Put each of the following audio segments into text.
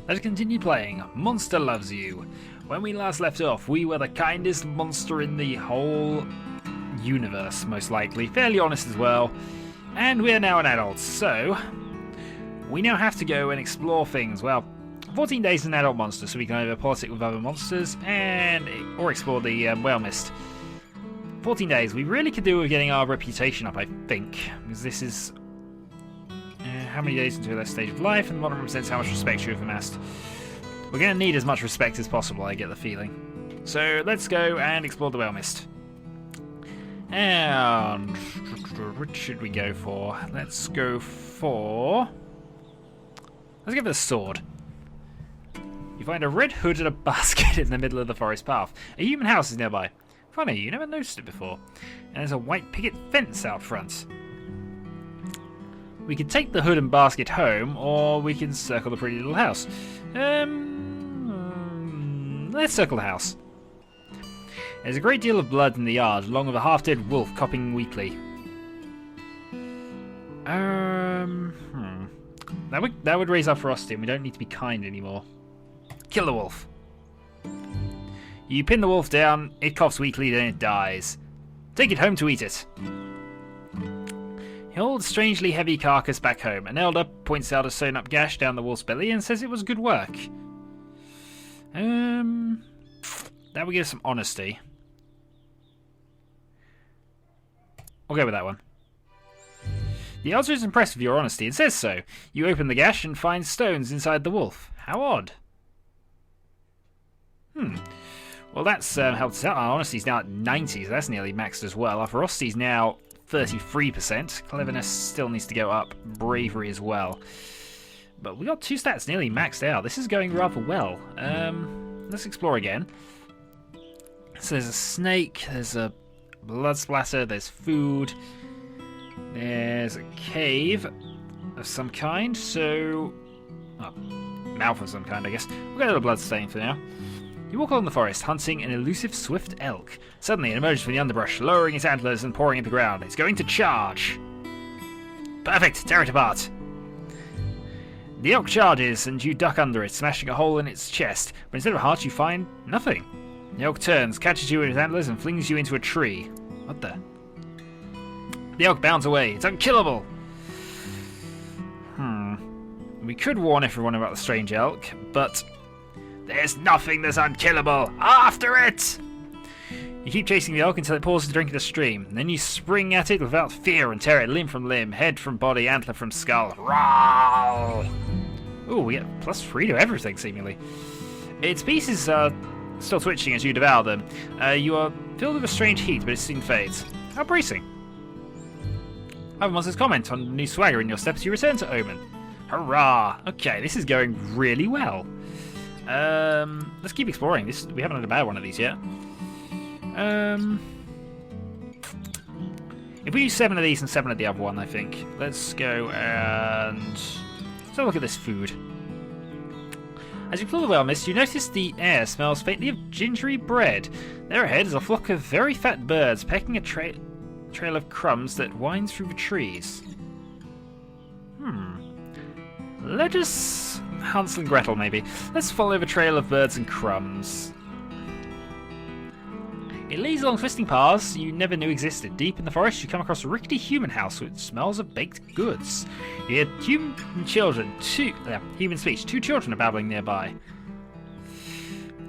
Let's continue playing Monster Loves You. When we last left off, we were the kindest monster in the whole universe, most likely. Fairly honest as well. And we're now an adult, so we now have to go and explore things. Well, 14 days as an adult monster, so we can either politic with other monsters or explore the whale mist. 14 days. We really could do with getting our reputation up, I think, because this is how many days into that stage of life, and the bottom represents how much respect you have amassed. We're going to need as much respect as possible, I get the feeling. So let's go and explore the whale mist. And what should we go for? Let's go for the sword. You find a red hood and a basket in the middle of the forest path. A human house is nearby. Funny, you never noticed it before. And there's a white picket fence out front. We could take the hood and basket home, or we can circle the pretty little house. Let's circle the house. There's a great deal of blood in the yard, along with a half-dead wolf coughing weakly. That would raise our ferocity, and we don't need to be kind anymore. Kill the wolf. You pin the wolf down, it coughs weakly, then it dies. Take it home to eat it. He holds a strangely heavy carcass back home. An elder points out a sewn-up gash down the wolf's belly and says it was good work. That would give us some honesty. I'll go with that one. The elder is impressed with your honesty and says so. You open the gash and find stones inside the wolf. How odd. Well, that's helped us out. Our honesty's now at 90, so that's nearly maxed as well. Our ferocity's now 33%. Cleverness still needs to go up. Bravery as well. But we got 2 stats nearly maxed out. This is going rather well. Let's explore again. So there's a snake, there's a blood splatter, there's food, there's a cave of some kind, so... oh, mouth of some kind, I guess. We'll get a little blood stain for now. You walk along the forest, hunting an elusive swift elk. Suddenly it emerges from the underbrush, lowering its antlers and pawing at the ground. It's going to charge. Perfect! Tear it apart! The elk charges, and you duck under it, smashing a hole in its chest, but instead of a heart you find nothing. The elk turns, catches you in its antlers, and flings you into a tree. What the? The elk bounds away. It's unkillable! We could warn everyone about the strange elk, but... there's nothing that's unkillable! After it! You keep chasing the elk until it pauses to drink at a stream. Then you spring at it without fear and tear it limb from limb, head from body, antler from skull. Roar! Ooh, we get +3 to everything, seemingly. Its pieces are still twitching as you devour them. You are filled with a strange heat, but it soon fades. How bracing. Other monsters comment on the new swagger in your steps. You return to Omen. Hurrah! Okay, this is going really well. Let's keep exploring. We haven't had a bad one of these yet. If we do 7 of these and 7 of the other one, I think. Let's go and let's have a look at this food. As you explore the whale mist, you notice the air smells faintly of gingery bread. There ahead is a flock of very fat birds pecking a trail of crumbs that winds through the trees. Let us... Hansel and Gretel, maybe. Let's follow the trail of birds and crumbs. It leads along twisting paths you never knew existed. Deep in the forest, you come across a rickety human house which smells of baked goods. You hear human speech. 2 children are babbling nearby.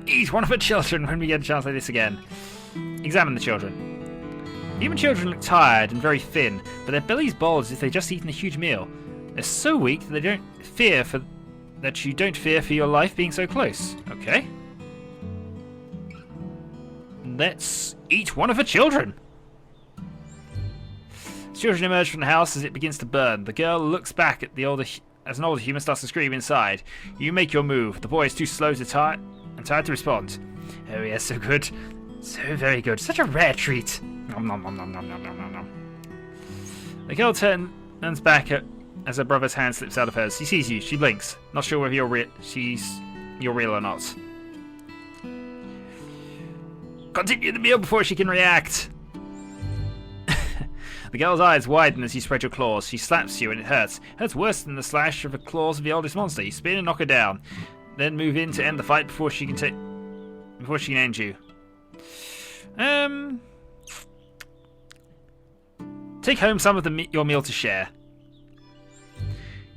Eat one of the children when we get a chance like this again. Examine the children. Human children look tired and very thin, but their bellies bulge as if they've just eaten a huge meal. They're so weak that you don't fear for your life being so close. Okay. Let's eat one of the children. The children emerge from the house as it begins to burn. The girl looks back at as an older human starts to scream inside. You make your move. The boy is too slow and tired to respond. Oh yes, so good. So very good. Such a rare treat. Nom, nom, nom, nom, nom, nom, nom, nom. The girl turns back as her brother's hand slips out of hers. She sees you. She blinks. Not sure whether you're real or not. Continue the meal before she can react. The girl's eyes widen as you spread your claws. She slaps you and it hurts. It hurts worse than the slash of the claws of the oldest monster. You spin and knock her down. then move in to end the fight before she can end you. Take home some of your meal to share.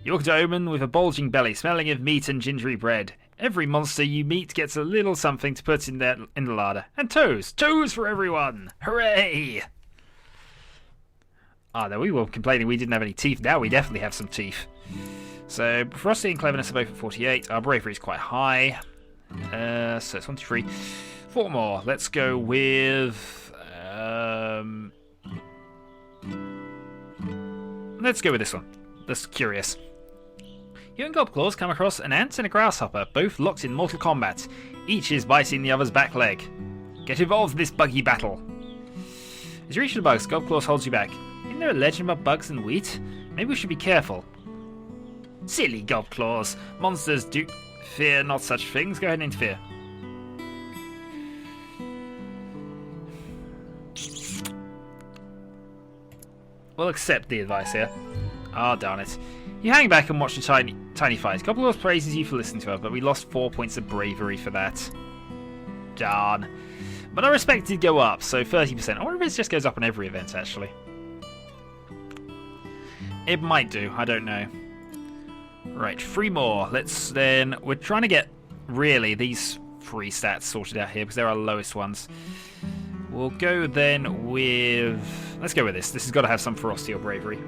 You walk to Omen with a bulging belly, smelling of meat and gingery bread. Every monster you meet gets a little something to put in the larder. And toes! Toes for everyone! Hooray! Ah, there we were complaining we didn't have any teeth. Now we definitely have some teeth. So, ferocity and cleverness are both at 48. Our bravery is quite high. So it's 1, 2, 3. 4 more. Let's go with... let's go with this one. That's curious. You and Gobclaws come across an ant and a grasshopper, both locked in mortal combat. Each is biting the other's back leg. Get involved in this buggy battle. As you reach the bugs, Gobclaws holds you back. Isn't there a legend about bugs and wheat? Maybe we should be careful. Silly Gobclaws. Monsters do fear not such things. Go ahead and interfere. We'll accept the advice here. Ah, darn it. You hang back and watch the tiny fight. Gobclaws praises you for listening to her, but we lost 4 points of bravery for that. Darn. But our respect did go up, so 30%. I wonder if it just goes up on every event, actually. It might do, I don't know. Right, 3 more. Let's then... We're trying to get, really, these 3 stats sorted out here, because they're our lowest ones. We'll go then with... Let's go with this. This has got to have some ferocity or bravery.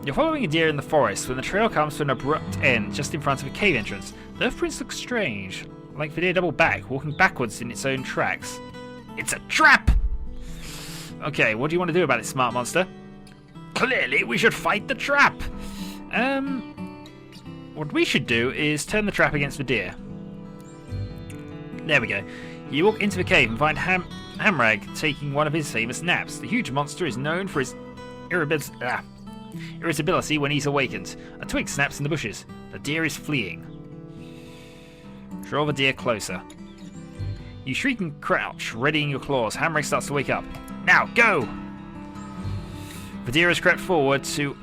You're following a deer in the forest when the trail comes to an abrupt end just in front of a cave entrance. The hoofprints look strange, like the deer double back, walking backwards in its own tracks. It's a trap! Okay, what do you want to do about it, smart monster? Clearly, we should fight the trap! What we should do is turn the trap against the deer. There we go. You walk into the cave and find Hamrag taking one of his famous naps. The huge monster is known for his irritability when he's awakened. A twig snaps in the bushes. The deer is fleeing. Draw the deer closer. You shriek and crouch, readying your claws. Hamrag starts to wake up. Now, go! The deer has crept forward to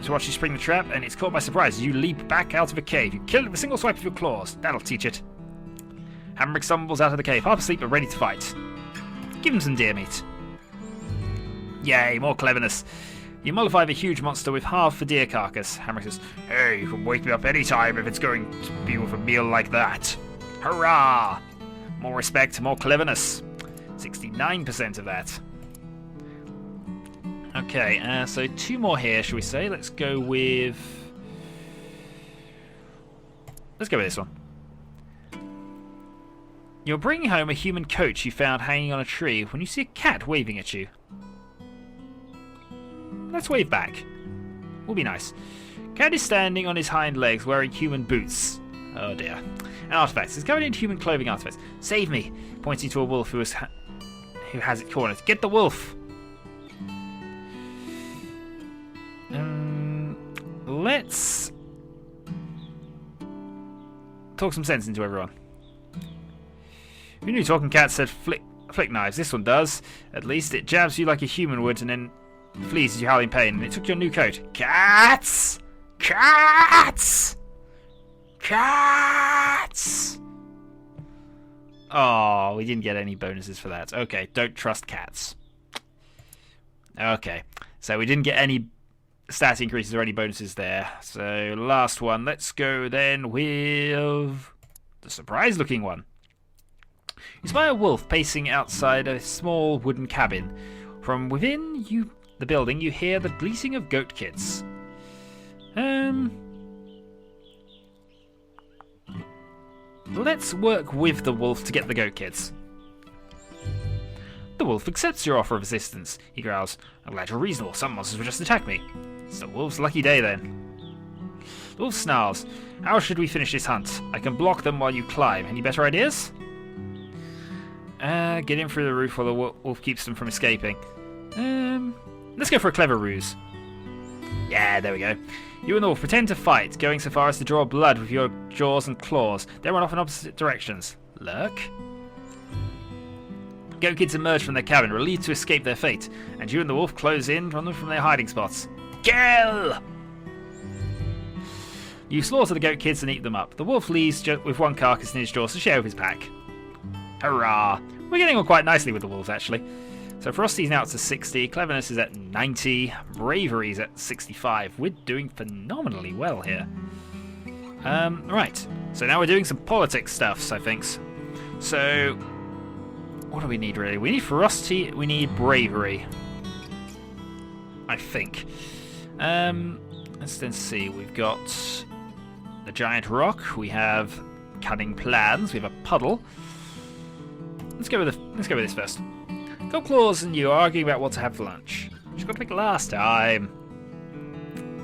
watch you spring the trap, and it's caught by surprise as you leap back out of the cave. You kill it with a single swipe of your claws. That'll teach it. Hamrag stumbles out of the cave, half asleep but ready to fight. Give him some deer meat. Yay, more cleverness. You mollify the huge monster with half the deer carcass. Hamrag says, "Hey, you can wake me up any time if it's going to be with a meal like that. Hurrah! More respect, more cleverness." 69% of that. Okay, so 2 more here, shall we say? Let's go with this one. You're bringing home a human coat you found hanging on a tree when you see a cat waving at you. Let's wave back. Will be nice. Cat is standing on his hind legs wearing human boots. Oh dear. And artifacts. It's covered in human clothing artifacts. Save me! Pointing to a wolf who has it cornered. Get the wolf! Let's talk some sense into everyone. Who knew talking cats said flick knives? This one does. At least it jabs you like a human would and then flees as you howl in pain. And it took your new coat. Cats! Cats! Cats! Oh, we didn't get any bonuses for that. Okay, don't trust cats. Okay, so we didn't get any stat increases or any bonuses there. So last one. Let's go then with the surprise looking one. You spy a wolf pacing outside a small wooden cabin. From within the building you hear the bleating of goat kids. Let's work with the wolf to get the goat kids. The wolf accepts your offer of assistance. He growls, "I'm glad you're reasonable. Some monsters will just attack me." It's the wolf's lucky day then. The wolf snarls. "How should we finish this hunt? I can block them while you climb. Any better ideas?" Get in through the roof while the wolf keeps them from escaping. Let's go for a clever ruse. Yeah, there we go. You and the wolf pretend to fight, going so far as to draw blood with your jaws and claws. They run off in opposite directions. Lurk? Goat kids emerge from their cabin, relieved to escape their fate, and you and the wolf close in on them from their hiding spots. Kill! You slaughter the goat kids and eat them up. The wolf leaves with one carcass in his jaws to share with his pack. Hurrah! We're getting on quite nicely with the wolves, actually. So Frosty's now up to 60, Cleverness is at 90, Bravery's at 65. We're doing phenomenally well here. Right, so now we're doing some politics stuffs, I think. So, what do we need really? We need ferocity, we need bravery. I think. Let's then see, we've got the giant rock, we have cunning plans, we have a puddle. Let's go with this first. Gold Claws and you are arguing about what to have for lunch. Just got to pick last time.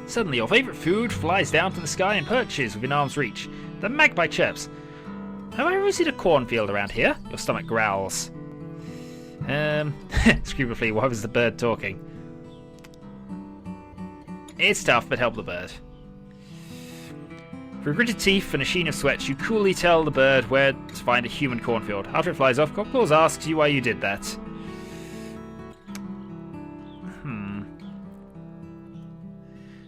Suddenly your favourite food flies down from the sky and perches within arm's reach. The magpie chirps. Have I ever seen a cornfield around here? Your stomach growls. Scrupulously, why was the bird talking? It's tough, but help the bird. Through gritted teeth and a sheen of sweat, you coolly tell the bird where to find a human cornfield. After it flies off, Gold Claws asks you why you did that.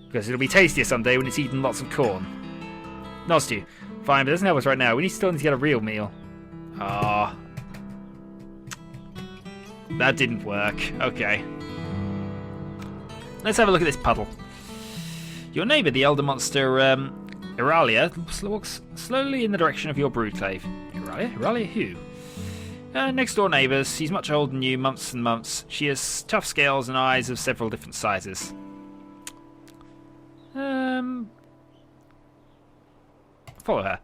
Because it'll be tastier someday when it's eaten lots of corn. Nods to you. Fine, but it doesn't help us right now. We still need to get a real meal. Ah. That didn't work. Okay. Let's have a look at this puddle. Your neighbour, the elder monster, Iralia, walks slowly in the direction of your broodclave. Iralia? Iralia who? Next door neighbours. She's much older than you, months and months. She has tough scales and eyes of several different sizes. Follow her.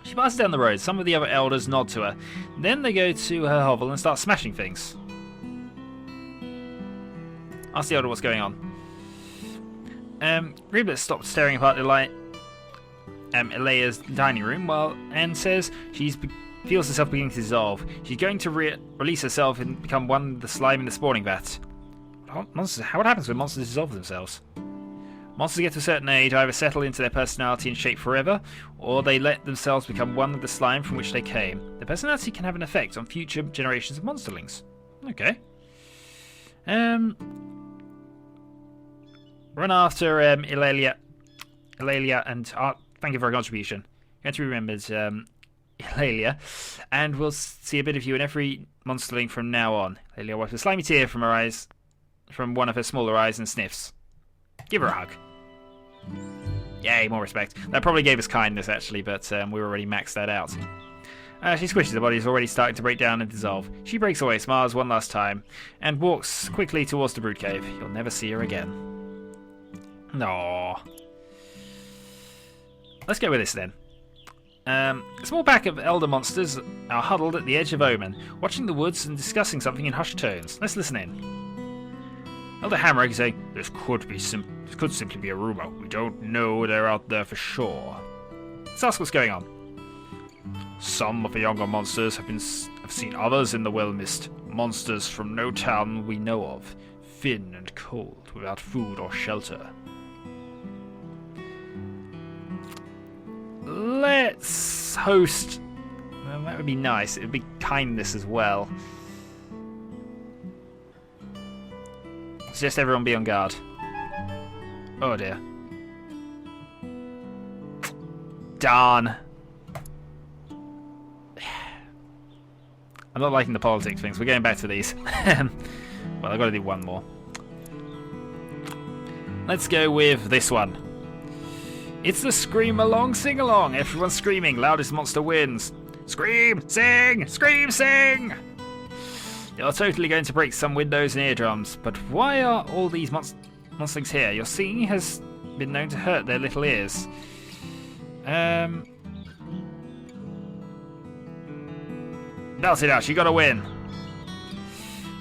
She passes down the road. Some of the other elders nod to her. Then they go to her hovel and start smashing things. Ask the elder what's going on. Griblet stops staring apart Elia's dining room and says feels herself beginning to dissolve. She's going to release herself and become one with the slime in the spawning vat. What happens when monsters dissolve themselves? Monsters get to a certain age, either settle into their personality and shape forever, or they let themselves become one with the slime from which they came. Their personality can have an effect on future generations of monsterlings. Okay. Run after Ilalia, and thank you for your contribution. Going to be remembered, Ilalia, and we'll see a bit of you in every monsterling from now on. Ilalia wipes a slimy tear from her eyes, from one of her smaller eyes, and sniffs. Give her a hug. Yay, more respect. That probably gave us kindness, actually, but we already maxed that out. She squishes. The body is already starting to break down and dissolve. She breaks away, smiles one last time, and walks quickly towards the brood cave. You'll never see her again. No. Let's go with this then. A small pack of elder monsters are huddled at the edge of Omen, watching the woods and discussing something in hushed tones. Let's listen in. Elder Hammeregg is saying, this could simply be a rumour. We don't know they're out there for sure. Let's ask what's going on. Some of the younger monsters have seen others in the well mist. Monsters from no town we know of. Thin and cold, without food or shelter. Let's host... Well, that would be nice. It would be kindness as well. Suggest everyone be on guard. Oh dear. Darn. I'm not liking the politics things. We're going back to these. Well, I've got to do one more. Let's go with this one. It's the Scream Along Sing Along. Everyone's screaming. Loudest monster wins. Scream! Sing! Scream! Sing! You're totally going to break some windows and eardrums, but why are all these monsterlings here? Your singing has been known to hurt their little ears. Belt it out, you gotta win.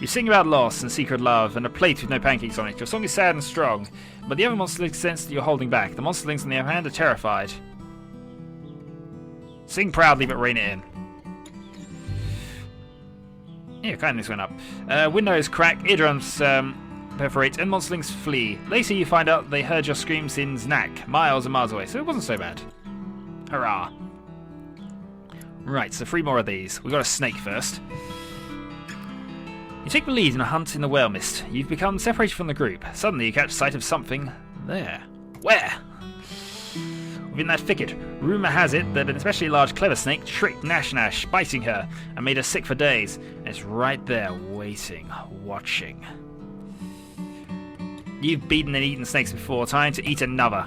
You sing about loss and secret love and a plate with no pancakes on it. Your song is sad and strong, but the other monsterlings sense that you're holding back. The monsterlings on the other hand are terrified. Sing proudly but rein it in. Yeah, kindness went up. Windows crack, eardrums perforate, and monsterlings flee. Later you find out they heard your screams in Znak, miles and miles away, so it wasn't so bad. Hurrah. Right, so 3 more of these. We've got a snake first. You take the lead in a hunt in the whale mist. You've become separated from the group. Suddenly you catch sight of something there. Where? Within that thicket, rumour has it that an especially large clever snake tricked Nash, biting her, and made her sick for days. And it's right there, waiting, watching. You've beaten and eaten snakes before, time to eat another.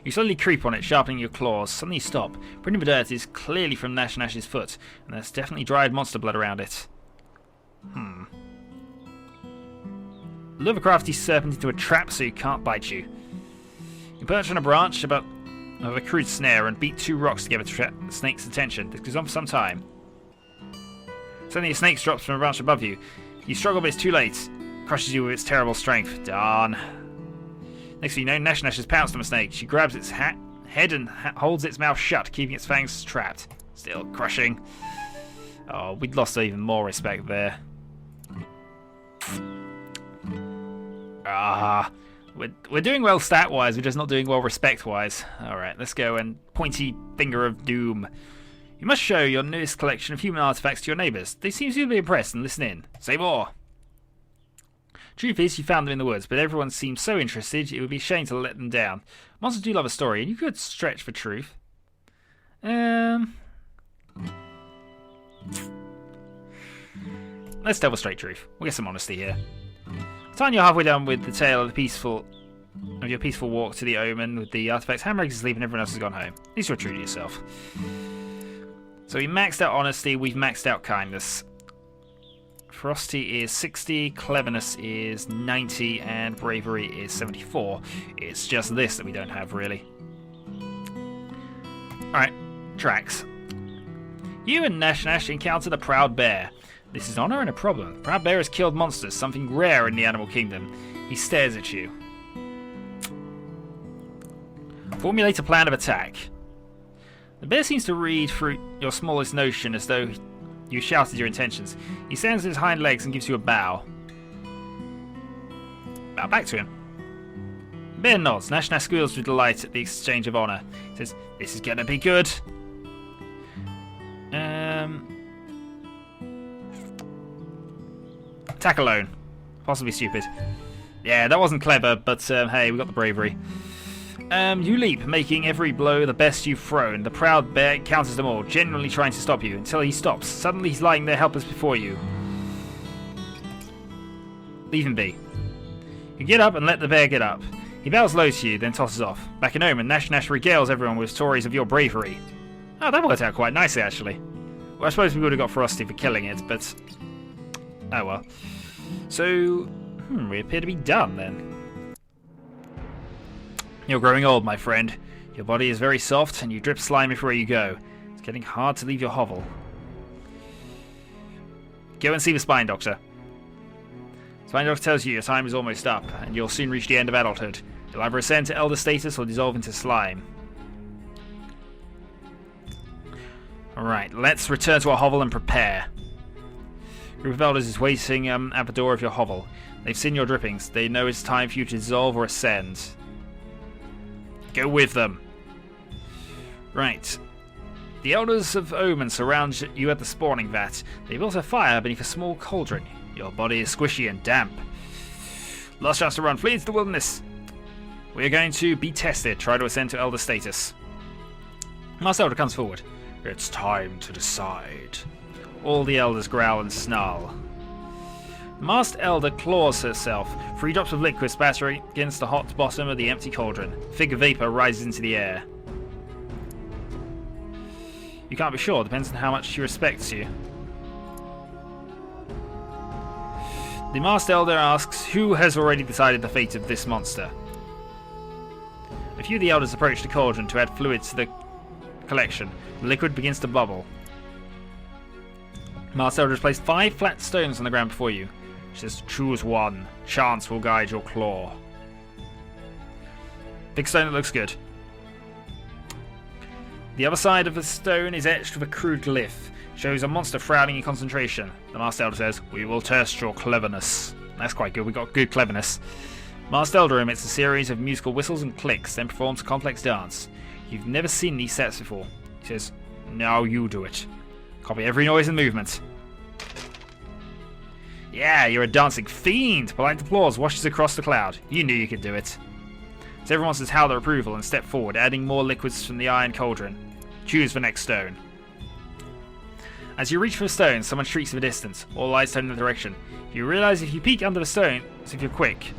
You slowly creep on it, sharpening your claws. Suddenly you stop. Print of dirt is clearly from Nash's foot, and there's definitely dried monster blood around it. Lure the crafty serpent into a trap so you can't bite you. You perch on a branch of a crude snare and beat 2 rocks together to attract the snake's attention. This goes on for some time. Suddenly a snake drops from a branch above you. You struggle, but it's too late. It crushes you with its terrible strength. Darn. Next thing you know, Nash has pounced on the snake. She grabs its head and holds its mouth shut, keeping its fangs trapped. Still crushing. Oh, we'd lost even more respect there. We're doing well stat-wise, we're just not doing well respect-wise. Alright, let's go and pointy finger of doom. You must show your newest collection of human artifacts to your neighbours. They seem to be impressed and listen in. Say more. Truth is, you found them in the woods, but everyone seems so interested, it would be a shame to let them down. Monsters do love a story, and you could stretch for truth. Let's tell the straight truth. We'll get some honesty here. Time you're halfway done with the tale of your peaceful walk to the Omen with the artifacts, Hammer's asleep and everyone else has gone home. At least you're true to yourself. So we maxed out honesty, we've maxed out kindness. Ferocity is 60, cleverness is 90, and bravery is 74. It's just this that we don't have, really. Alright, tracks. You and Nash encountered a proud bear. This is honour and a problem. The proud bear has killed monsters, something rare in the animal kingdom. He stares at you. Formulate a plan of attack. The bear seems to read through your smallest notion as though you shouted your intentions. He stands on his hind legs and gives you a bow. Bow back to him. The bear nods. Nash squeals with delight at the exchange of honour. He says, "This is gonna be good." Attack alone. Possibly stupid. Yeah, that wasn't clever, but hey, we got the bravery. You leap, making every blow the best you've thrown. The proud bear counters them all, genuinely trying to stop you, until he stops. Suddenly he's lying there helpless before you. Leave him be. You get up and let the bear get up. He bows low to you, then tosses off. Back in Omen, Nash regales everyone with stories of your bravery. Oh, that worked out quite nicely, actually. Well, I suppose we would have got Ferocity for killing it, but... oh well. So, we appear to be done, then. You're growing old, my friend. Your body is very soft, and you drip slime everywhere you go. It's getting hard to leave your hovel. Go and see the spine doctor. Spine doctor tells you your time is almost up, and you'll soon reach the end of adulthood. You'll either ascend to elder status or dissolve into slime. Alright, let's return to our hovel and prepare. A group of elders is waiting at the door of your hovel. They've seen your drippings. They know it's time for you to dissolve or ascend. Go with them. Right. The elders of Omen surround you at the spawning vat. They built a fire beneath a small cauldron. Your body is squishy and damp. Last chance to run. Flee into the wilderness. We are going to be tested. Try to ascend to elder status. Master Elder comes forward. It's time to decide. All the elders growl and snarl. The masked elder claws herself. 3 drops of liquid spatter against the hot bottom of the empty cauldron. Thick vapor rises into the air. You can't be sure. Depends on how much she respects you. The masked elder asks who has already decided the fate of this monster. A few of the elders approach the cauldron to add fluid to the collection. The liquid begins to bubble. Masked elder has placed 5 flat stones on the ground before you. She says, choose one. Chance will guide your claw. Big stone that looks good. The other side of the stone is etched with a crude glyph. Shows a monster frowning in concentration. The Masked Elder says, we will test your cleverness. That's quite good. We got good cleverness. Masked Elder emits a series of musical whistles and clicks, then performs a complex dance. You've never seen these sets before. He says, now you do it. Copy every noise and movement. Yeah, you're a dancing fiend! Polite applause washes across the cloud. You knew you could do it. Several monsters howl their approval and step forward, adding more liquids from the iron cauldron. Choose the next stone. As you reach for the stone, someone shrieks in the distance. All eyes turn in the direction. You realise if you peek under the stone, if you're quick.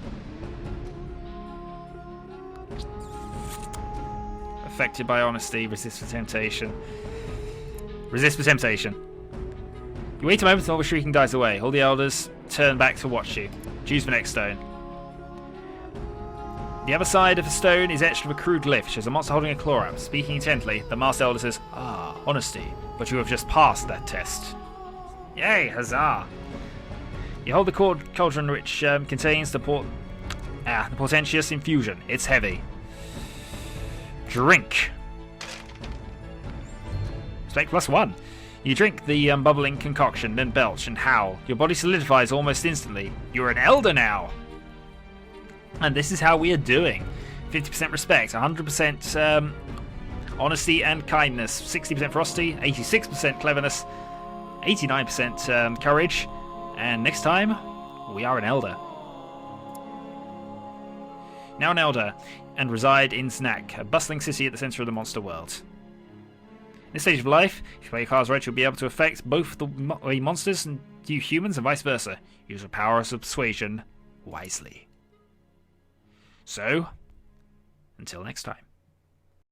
Affected by honesty, resist the temptation. Resist the temptation. You wait a moment until the shrieking dies away. All the elders turn back to watch you. Choose the next stone. The other side of the stone is etched with a crude glyph. Shows a monster holding a claw up. Speaking intently, the masked elder says, "Ah, honesty. But you have just passed that test." Yay, huzzah! You hold the cauldron which contains the portentous infusion. It's heavy. Drink. Respect +1. You drink the bubbling concoction, then belch and howl. Your body solidifies almost instantly. You're an elder now! And this is how we are doing. 50% respect, 100% honesty and kindness, 60% ferocity, 86% cleverness, 89% courage, and next time, we are an elder. Now an elder, and reside in Znak, a bustling city at the centre of the monster world. In this stage of life, if you play your cards right, you'll be able to affect both the monsters and you humans and vice versa. Use the power of persuasion wisely. So, until next time.